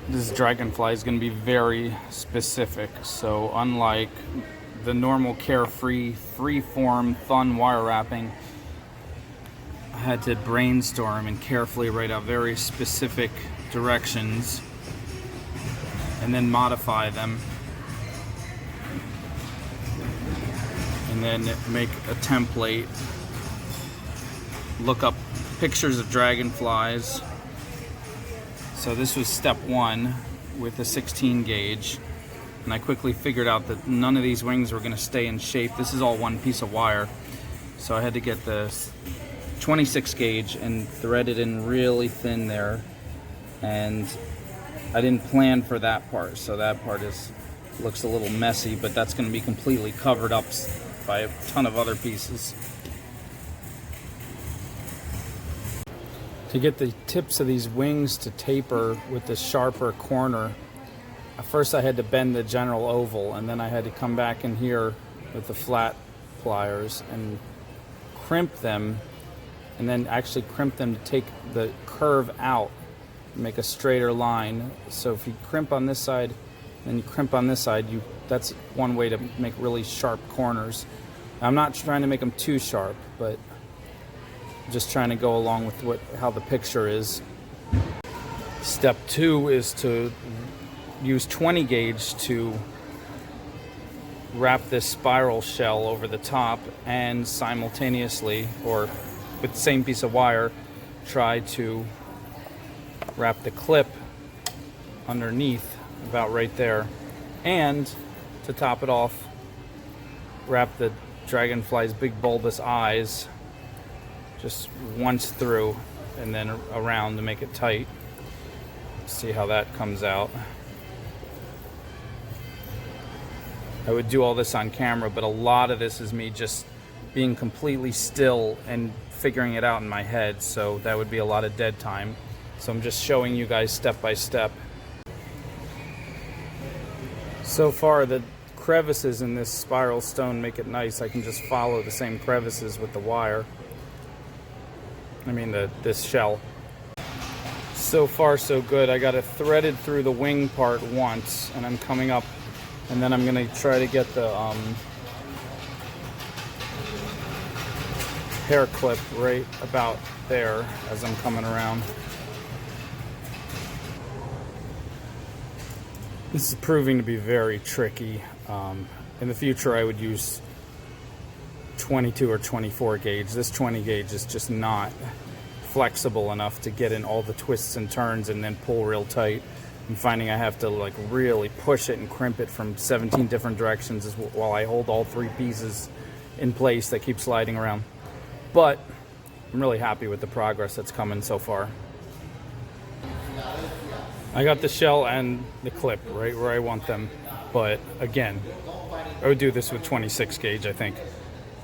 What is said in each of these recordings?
This Dragonfly is going to be very specific. So unlike the normal carefree, free-form, fun wire wrapping, I had to brainstorm and carefully write out very specific directions and then modify them. And then make a template, look up pictures of dragonflies. So this was step one with a 16 gauge, and I quickly figured out that none of these wings were going to stay in shape. This is all one piece of wire, so I had to get the 26 gauge and thread it in really thin there, and I didn't plan for that part, so that part looks a little messy, but that's going to be completely covered up by a ton of other pieces. To get the tips of these wings to taper with the sharper corner, at first I had to bend the general oval, and then I had to come back in here with the flat pliers and crimp them, and then actually crimp them to take the curve out, make a straighter line. So if you crimp on this side, then you crimp on this side, that's one way to make really sharp corners. I'm not trying to make them too sharp, but just trying to go along with how the picture is. Step two is to use 20 gauge to wrap this spiral shell over the top, and simultaneously, or with the same piece of wire, try to wrap the clip underneath about right there, and to top it off, wrap the dragonfly's big bulbous eyes just once through and then around to make it tight. See how that comes out. I would do all this on camera, but a lot of this is me just being completely still and figuring it out in my head, so that would be a lot of dead time. So I'm just showing you guys step by step. So far, the crevices in this spiral stone make it nice. I can just follow the same crevices with the wire. This shell. So far so good. I got it threaded through the wing part once, and I'm coming up, and then I'm going to try to get the hair clip right about there as I'm coming around. This is proving to be very tricky. In the future I would use 22 or 24 gauge. This 20 gauge is just not flexible enough to get in all the twists and turns and then pull real tight. I'm finding I have to like really push it and crimp it from 17 different directions while I hold all three pieces in place that keep sliding around. But I'm really happy with the progress that's coming so far. I got the shell and the clip right where I want them, but again, I would do this with 26 gauge, I think.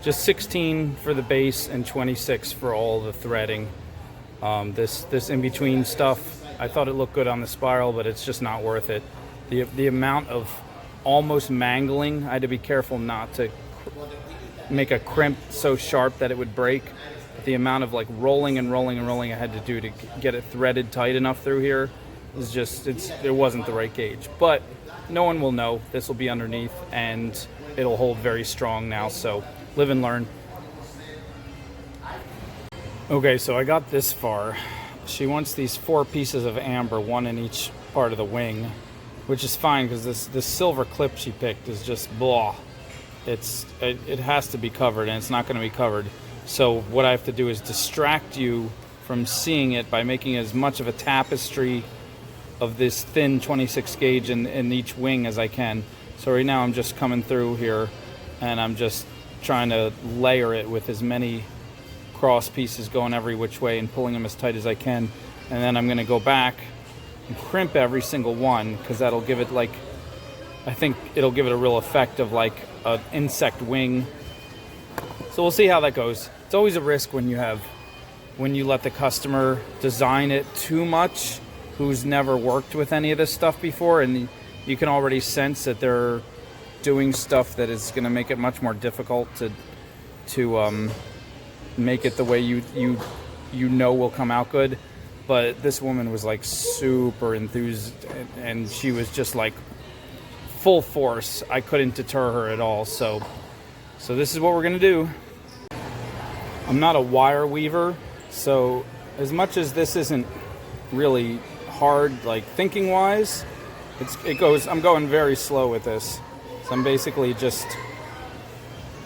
Just 16 for the base and 26 for all the threading. This in-between stuff, I thought it looked good on the spiral, but it's just not worth it. The amount of almost mangling, I had to be careful not to make a crimp so sharp that it would break. The amount of like rolling and rolling and rolling I had to do to get it threaded tight enough through here is just, it wasn't the right gauge. But no one will know. This will be underneath, and it'll hold very strong now, so live and learn. Okay, so I got this far. She wants these 4 pieces of amber, one in each part of the wing, which is fine because this silver clip she picked is just blah. It has to be covered, and it's not going to be covered. So what I have to do is distract you from seeing it by making as much of a tapestry of this thin 26 gauge in each wing as I can. So right now I'm just coming through here, and I'm just trying to layer it with as many cross pieces going every which way and pulling them as tight as I can. And then I'm going to go back and crimp every single one, because that'll give it I think it'll give it a real effect of like an insect wing. So we'll see how that goes. It's always a risk when you let the customer design it too much, who's never worked with any of this stuff before, and you can already sense that they're doing stuff that is going to make it much more difficult to make it the way you know will come out good. but this woman was like super enthused, and she was just like full force. I couldn't deter her at all. So this is what we're gonna do. I'm not a wire weaver, so as much as this isn't really hard, like thinking wise, I'm going very slow with this. So I'm basically just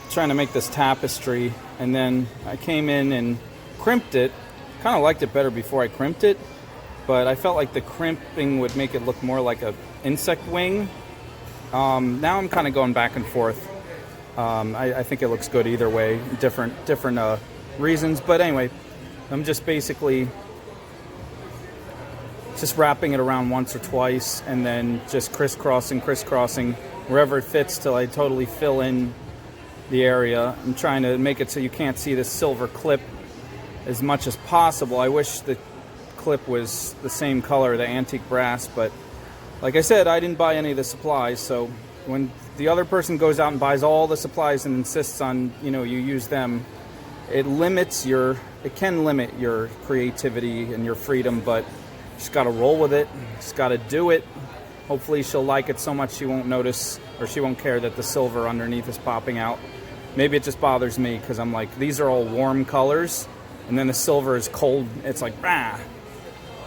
trying to make this tapestry, and then I came in and crimped it. Kind of liked it better before I crimped it, but I felt like the crimping would make it look more like a insect wing. Now I'm kind of going back and forth. I think it looks good either way, different reasons, but anyway, I'm just basically just wrapping it around once or twice, and then just crisscrossing wherever it fits till I totally fill in the area. I'm trying to make it so you can't see this silver clip as much as possible. I wish the clip was the same color, the antique brass, but like I said, I didn't buy any of the supplies, so when the other person goes out and buys all the supplies and insists on, you use them, it can limit your creativity and your freedom, but you just gotta roll with it, just gotta do it. Hopefully she'll like it so much she won't notice, or she won't care that the silver underneath is popping out. Maybe it just bothers me because I'm like, these are all warm colors, and then the silver is cold. It's like, bah.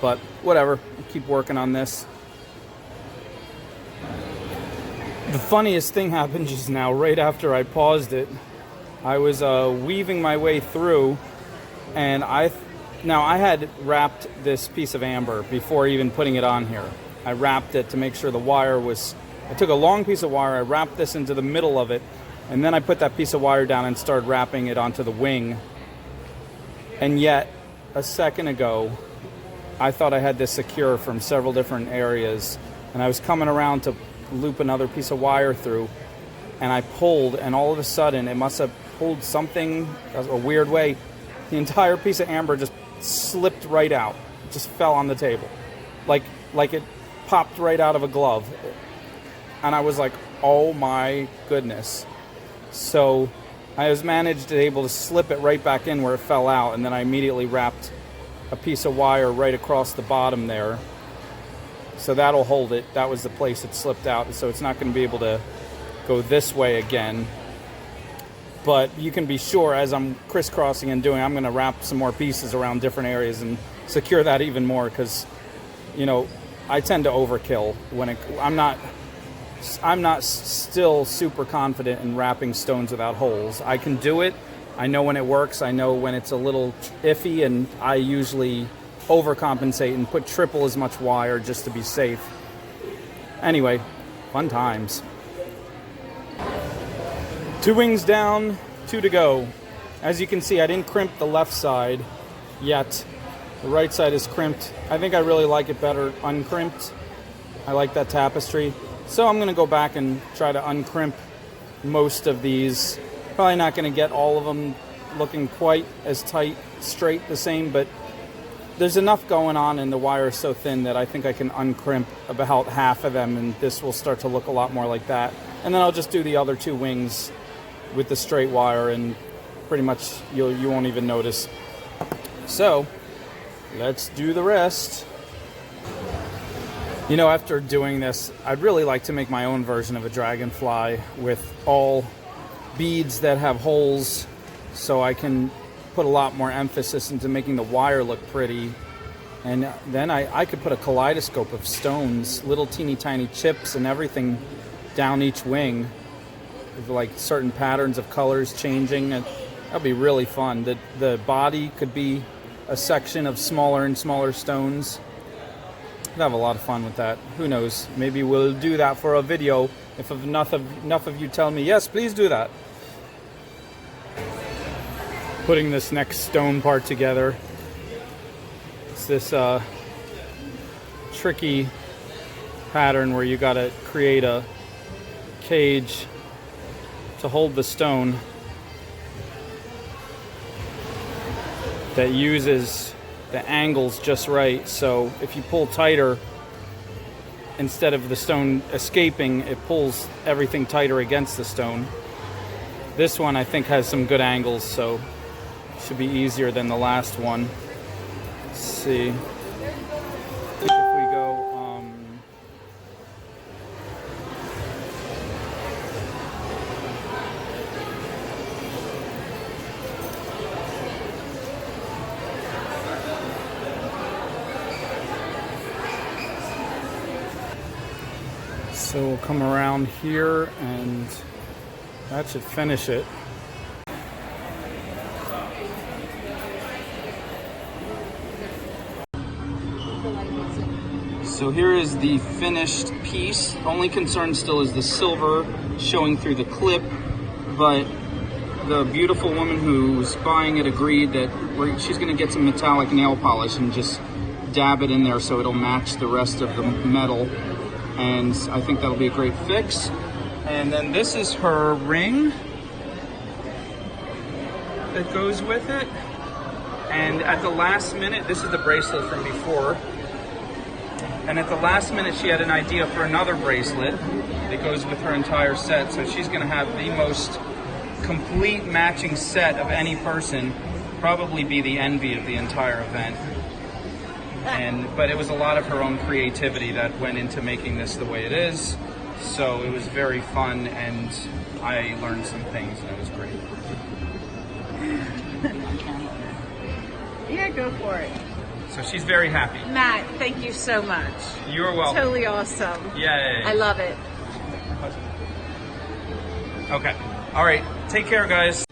But whatever, I'll keep working on this. The funniest thing happened just now, right after I paused it. I was weaving my way through, and I had wrapped this piece of amber before even putting it on here. I wrapped it to make sure the wire was... I took a long piece of wire, I wrapped this into the middle of it, and then I put that piece of wire down and started wrapping it onto the wing. And yet, a second ago, I thought I had this secure from several different areas, and I was coming around to loop another piece of wire through, and I pulled, and all of a sudden, it must have pulled something a weird way. The entire piece of amber just slipped right out. It just fell on the table. Like it popped right out of a glove. And I was like, oh my goodness. So I was able to slip it right back in where it fell out, and then I immediately wrapped a piece of wire right across the bottom there. So that'll hold it. That was the place it slipped out, so it's not going to be able to go this way again. But you can be sure as I'm crisscrossing and I'm going to wrap some more pieces around different areas and secure that even more, because, I tend to overkill when I'm not still super confident in wrapping stones without holes. I can do it. I know when it works. I know when it's a little iffy, and I usually overcompensate and put triple as much wire just to be safe. Anyway, fun times. 2 wings down, 2 to go. As you can see, I didn't crimp the left side yet. The right side is crimped. I think I really like it better uncrimped. I like that tapestry. So I'm going to go back and try to uncrimp most of these. Probably not going to get all of them looking quite as tight, straight, the same, but there's enough going on and the wire is so thin that I think I can uncrimp about half of them, and this will start to look a lot more like that. And then I'll just do the other 2 wings with the straight wire, and pretty much you won't even notice. So let's do the rest. After doing this, I'd really like to make my own version of a dragonfly with all beads that have holes, so I can put a lot more emphasis into making the wire look pretty. And then I could put a kaleidoscope of stones, little teeny tiny chips and everything down each wing, with like certain patterns of colors changing. That'd be really fun. The body could be a section of smaller and smaller stones. I'd have a lot of fun with that. Who knows? Maybe we'll do that for a video if enough of you tell me, yes, please do that. Putting this next stone part together. It's this tricky pattern where you gotta create a cage to hold the stone that uses the angles just right, so if you pull tighter, instead of the stone escaping, it pulls everything tighter against the stone. This one I think has some good angles, so it should be easier than the last one. Let's see. So we'll come around here and that should finish it. So here is the finished piece. Only concern still is the silver showing through the clip, but the beautiful woman who's buying it agreed that she's going to get some metallic nail polish and just dab it in there so it'll match the rest of the metal, and I think that'll be a great fix. And then this is her ring that goes with it, and at the last minute, this is the bracelet from before, and at the last minute she had an idea for another bracelet that goes with her entire set, so she's going to have the most complete matching set of any person, probably be the envy of the entire event. But it was a lot of her own creativity that went into making this the way it is, so it was very fun and I learned some things and it was great. Yeah, go for it. So she's very happy. Matt, thank you so much. You're welcome. Totally awesome. Yay. I love it. Okay. All right. Take care, guys.